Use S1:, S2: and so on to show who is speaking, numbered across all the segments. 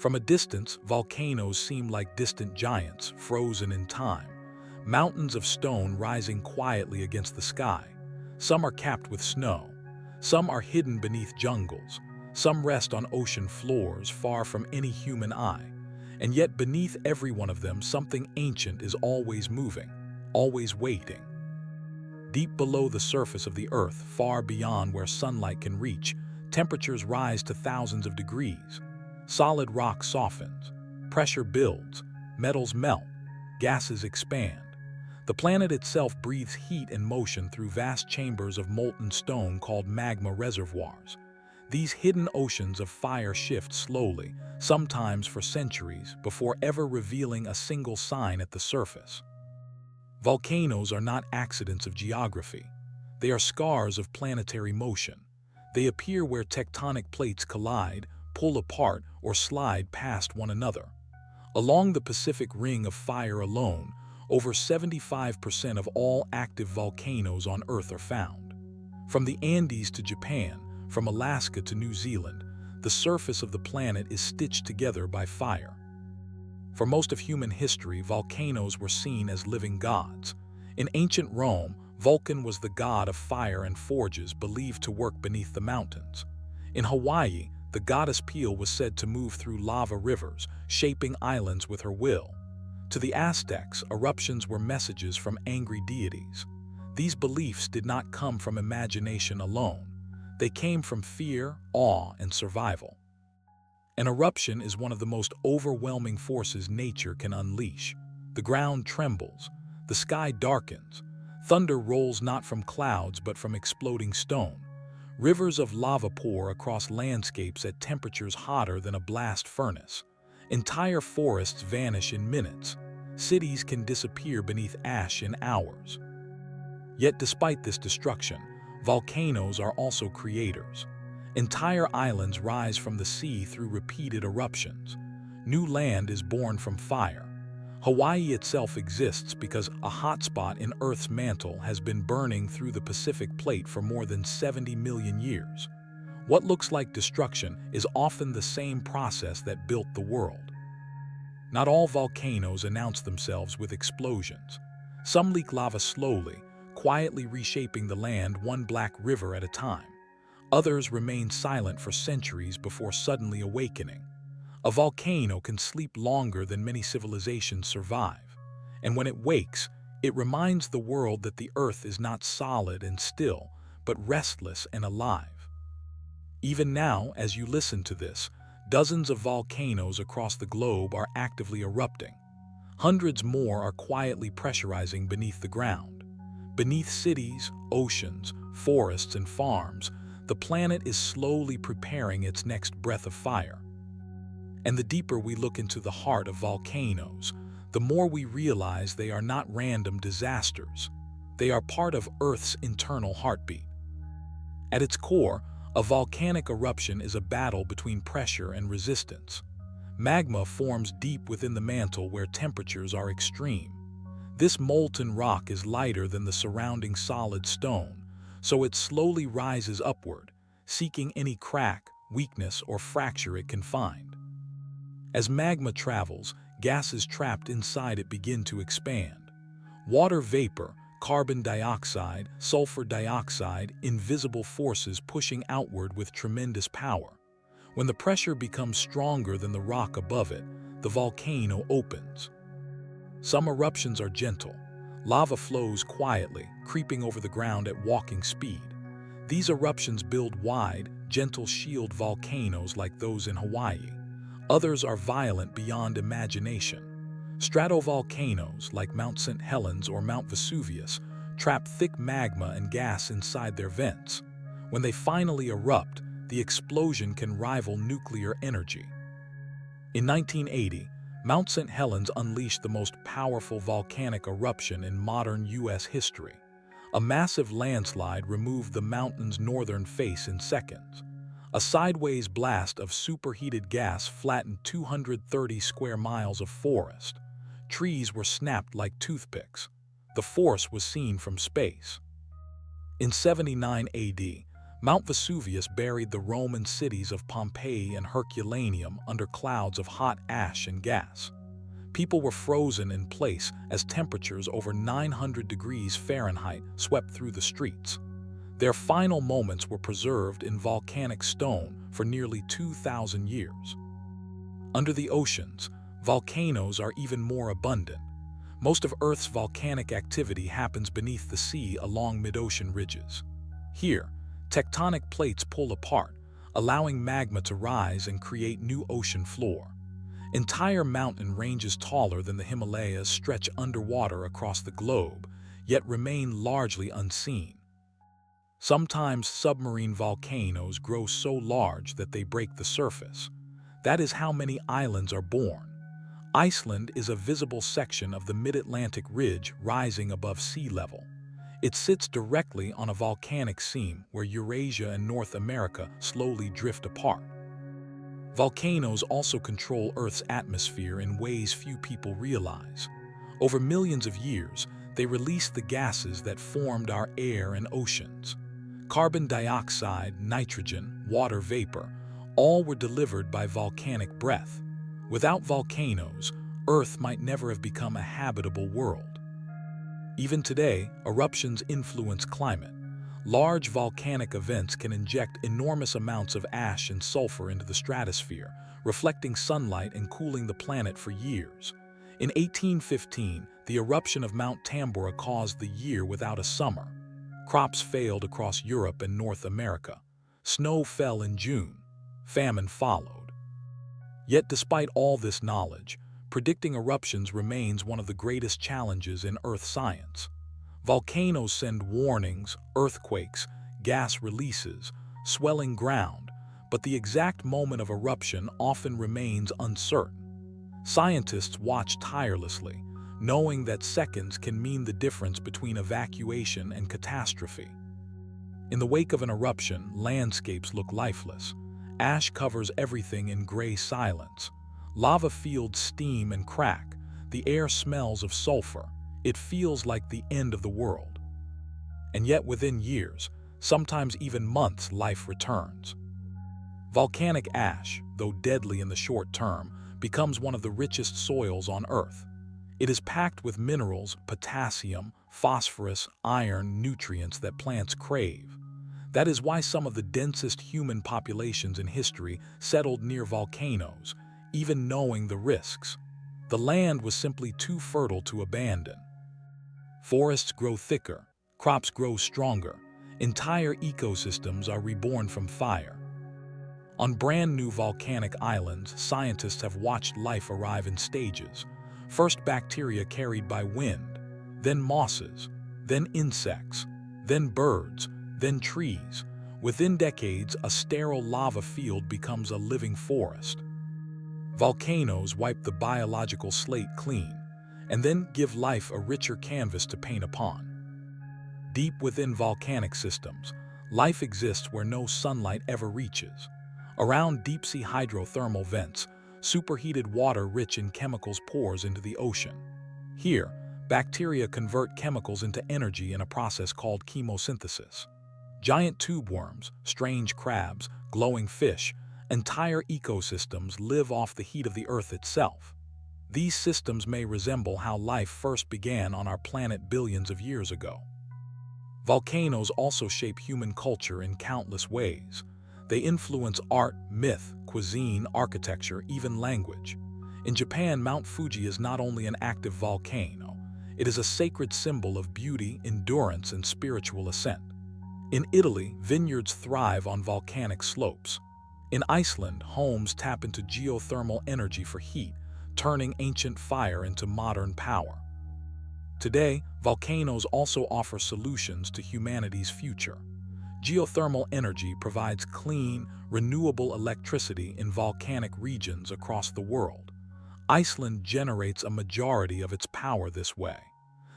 S1: From a distance, volcanoes seem like distant giants, frozen in time. Mountains of stone rising quietly against the sky. Some are capped with snow. Some are hidden beneath jungles. Some rest on ocean floors far from any human eye. And yet beneath every one of them, something ancient is always moving, always waiting. Deep below the surface of the Earth, far beyond where sunlight can reach, temperatures rise to thousands of degrees. Solid rock softens, pressure builds, metals melt, gases expand. The planet itself breathes heat and motion through vast chambers of molten stone called magma reservoirs. These hidden oceans of fire shift slowly, sometimes for centuries, before ever revealing a single sign at the surface. Volcanoes are not accidents of geography. They are scars of planetary motion. They appear where tectonic plates collide, pull apart, or slide past one another. Along the Pacific Ring of Fire alone, over 75% of all active volcanoes on Earth are found. From the Andes to Japan, from Alaska to New Zealand, the surface of the planet is stitched together by fire. For most of human history, volcanoes were seen as living gods. In ancient Rome, Vulcan was the god of fire and forges believed to work beneath the mountains. In Hawaii, the goddess Pele was said to move through lava rivers, shaping islands with her will. To the Aztecs, eruptions were messages from angry deities. These beliefs did not come from imagination alone. They came from fear, awe, and survival. An eruption is one of the most overwhelming forces nature can unleash. The ground trembles, the sky darkens, thunder rolls not from clouds but from exploding stone. Rivers of lava pour across landscapes at temperatures hotter than a blast furnace. Entire forests vanish in minutes. Cities can disappear beneath ash in hours. Yet despite this destruction, volcanoes are also creators. Entire islands rise from the sea through repeated eruptions. New land is born from fire. Hawaii itself exists because a hotspot in Earth's mantle has been burning through the Pacific Plate for more than 70 million years. What looks like destruction is often the same process that built the world. Not all volcanoes announce themselves with explosions. Some leak lava slowly, quietly reshaping the land one black river at a time. Others remain silent for centuries before suddenly awakening. A volcano can sleep longer than many civilizations survive, and when it wakes, it reminds the world that the Earth is not solid and still, but restless and alive. Even now, as you listen to this, dozens of volcanoes across the globe are actively erupting. Hundreds more are quietly pressurizing beneath the ground. Beneath cities, oceans, forests, and farms, the planet is slowly preparing its next breath of fire. And the deeper we look into the heart of volcanoes, the more we realize they are not random disasters. They are part of Earth's internal heartbeat. At its core, a volcanic eruption is a battle between pressure and resistance. Magma forms deep within the mantle where temperatures are extreme. This molten rock is lighter than the surrounding solid stone, so it slowly rises upward, seeking any crack, weakness, or fracture it can find. As magma travels, gases trapped inside it begin to expand. Water vapor, carbon dioxide, sulfur dioxide, invisible forces pushing outward with tremendous power. When the pressure becomes stronger than the rock above it, the volcano opens. Some eruptions are gentle. Lava flows quietly, creeping over the ground at walking speed. These eruptions build wide, gentle shield volcanoes like those in Hawaii. Others are violent beyond imagination. Stratovolcanoes, like Mount St. Helens or Mount Vesuvius, trap thick magma and gas inside their vents. When they finally erupt, the explosion can rival nuclear energy. In 1980, Mount St. Helens unleashed the most powerful volcanic eruption in modern U.S. history. A massive landslide removed the mountain's northern face in seconds. A sideways blast of superheated gas flattened 230 square miles of forest. Trees were snapped like toothpicks. The force was seen from space. In 79 AD, Mount Vesuvius buried the Roman cities of Pompeii and Herculaneum under clouds of hot ash and gas. People were frozen in place as temperatures over 900 degrees Fahrenheit swept through the streets. Their final moments were preserved in volcanic stone for nearly 2,000 years. Under the oceans, volcanoes are even more abundant. Most of Earth's volcanic activity happens beneath the sea along mid-ocean ridges. Here, tectonic plates pull apart, allowing magma to rise and create new ocean floor. Entire mountain ranges taller than the Himalayas stretch underwater across the globe, yet remain largely unseen. Sometimes submarine volcanoes grow so large that they break the surface. That is how many islands are born. Iceland is a visible section of the mid-Atlantic ridge rising above sea level. It sits directly on a volcanic seam where Eurasia and North America slowly drift apart. Volcanoes also control Earth's atmosphere in ways few people realize. Over millions of years, they released the gases that formed our air and oceans. Carbon dioxide, nitrogen, water vapor, all were delivered by volcanic breath. Without volcanoes, Earth might never have become a habitable world. Even today, eruptions influence climate. Large volcanic events can inject enormous amounts of ash and sulfur into the stratosphere, reflecting sunlight and cooling the planet for years. In 1815, the eruption of Mount Tambora caused the year without a summer. Crops failed across Europe and North America. Snow fell in June. Famine followed. Yet despite all this knowledge, predicting eruptions remains one of the greatest challenges in Earth science. Volcanoes send warnings, earthquakes, gas releases, swelling ground, but the exact moment of eruption often remains uncertain. Scientists watch tirelessly, knowing that seconds can mean the difference between evacuation and catastrophe. In the wake of an eruption, landscapes look lifeless. Ash covers everything in gray silence. Lava fields steam and crack. The air smells of sulfur. It feels like the end of the world. And yet within years, sometimes even months, life returns. Volcanic ash, though deadly in the short term, becomes one of the richest soils on Earth. It is packed with minerals, potassium, phosphorus, iron, nutrients that plants crave. That is why some of the densest human populations in history settled near volcanoes, even knowing the risks. The land was simply too fertile to abandon. Forests grow thicker, crops grow stronger, entire ecosystems are reborn from fire. On brand new volcanic islands, scientists have watched life arrive in stages. First bacteria carried by wind, then mosses, then insects, then birds, then trees. Within decades, a sterile lava field becomes a living forest. Volcanoes wipe the biological slate clean, and then give life a richer canvas to paint upon. Deep within volcanic systems, life exists where no sunlight ever reaches. Around deep-sea hydrothermal vents, superheated water rich in chemicals pours into the ocean. Here, bacteria convert chemicals into energy in a process called chemosynthesis. Giant tube worms, strange crabs, glowing fish, entire ecosystems live off the heat of the Earth itself. These systems may resemble how life first began on our planet billions of years ago. Volcanoes also shape human culture in countless ways. They influence art, myth, cuisine, architecture, even language. In Japan, Mount Fuji is not only an active volcano, it is a sacred symbol of beauty, endurance, and spiritual ascent. In Italy, vineyards thrive on volcanic slopes. In Iceland, homes tap into geothermal energy for heat, turning ancient fire into modern power. Today, volcanoes also offer solutions to humanity's future. Geothermal energy provides clean, renewable electricity in volcanic regions across the world. Iceland generates a majority of its power this way.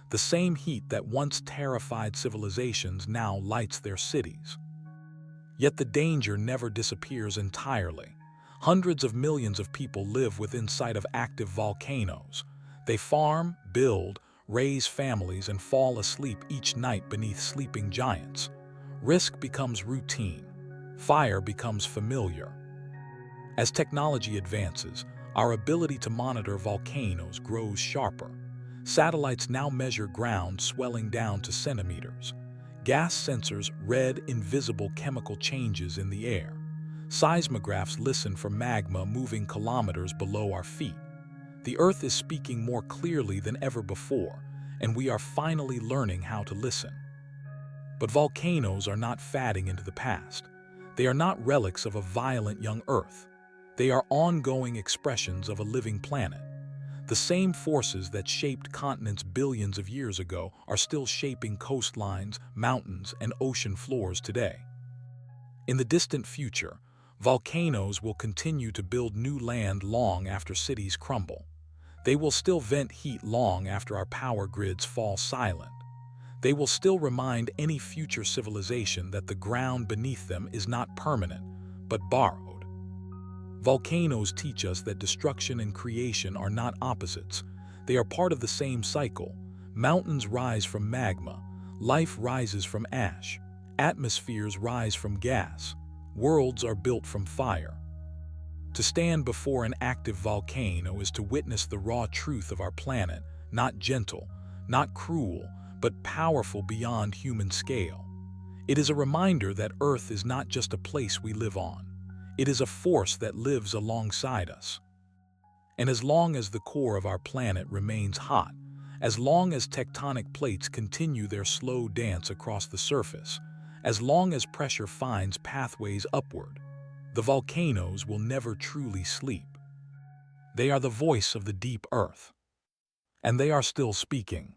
S1: The same heat that once terrified civilizations now lights their cities. Yet the danger never disappears entirely. Hundreds of millions of people live within sight of active volcanoes. They farm, build, raise families, and fall asleep each night beneath sleeping giants. Risk becomes routine. Fire becomes familiar. As technology advances, our ability to monitor volcanoes grows sharper. Satellites now measure ground swelling down to centimeters. Gas sensors read invisible chemical changes in the air. Seismographs listen for magma moving kilometers below our feet. The Earth is speaking more clearly than ever before, and we are finally learning how to listen. But volcanoes are not fading into the past. They are not relics of a violent young Earth. They are ongoing expressions of a living planet. The same forces that shaped continents billions of years ago are still shaping coastlines, mountains, and ocean floors today. In the distant future, volcanoes will continue to build new land long after cities crumble. They will still vent heat long after our power grids fall silent. They will still remind any future civilization that the ground beneath them is not permanent, but borrowed. Volcanoes teach us that destruction and creation are not opposites. They are part of the same cycle. Mountains rise from magma. Life rises from ash. Atmospheres rise from gas. Worlds are built from fire. To stand before an active volcano is to witness the raw truth of our planet, not gentle, not cruel, but powerful beyond human scale. It is a reminder that Earth is not just a place we live on. It is a force that lives alongside us. And as long as the core of our planet remains hot, as long as tectonic plates continue their slow dance across the surface, as long as pressure finds pathways upward, the volcanoes will never truly sleep. They are the voice of the deep Earth. And they are still speaking.